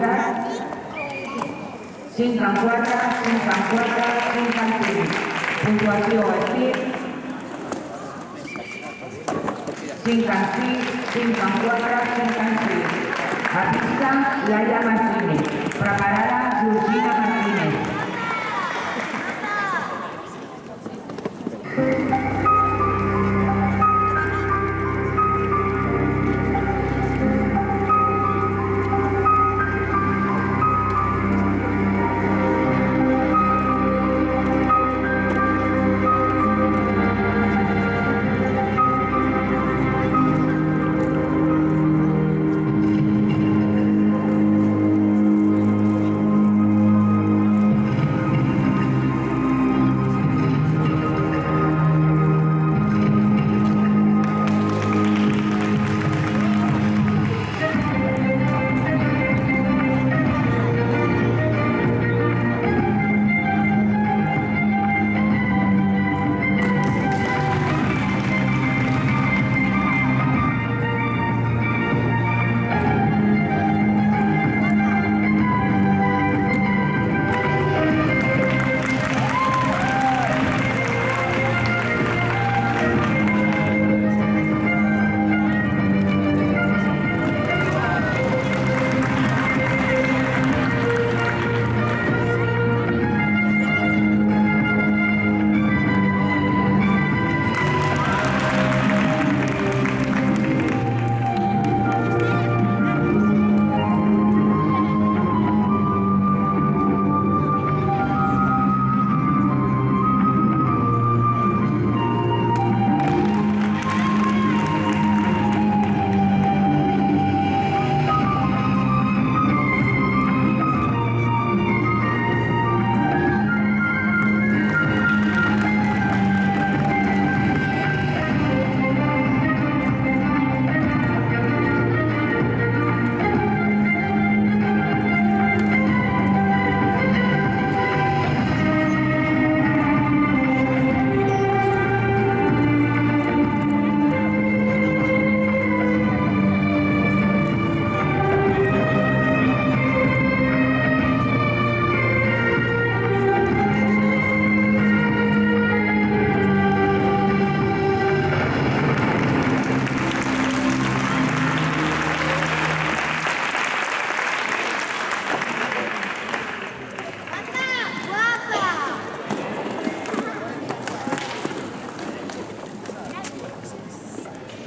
dificultat 5 en 4, 5 en 4, 5 en 5. Puntuació equip 5 en 6, 5 en 4, 5 en 6. A pista, Laia Martínez. Preparada, Georgina Martínez.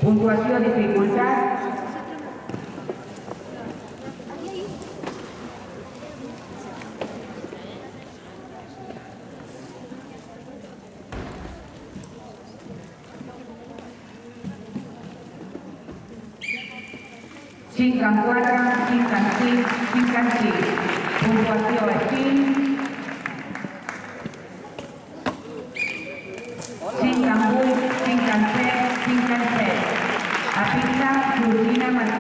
Puntuació dificultat 5 en 4, 5 en 6, 5 en 6. Puntuació equip 5 en 8, 5 en 7, 5 en 7. A pista, Georgina Martínez.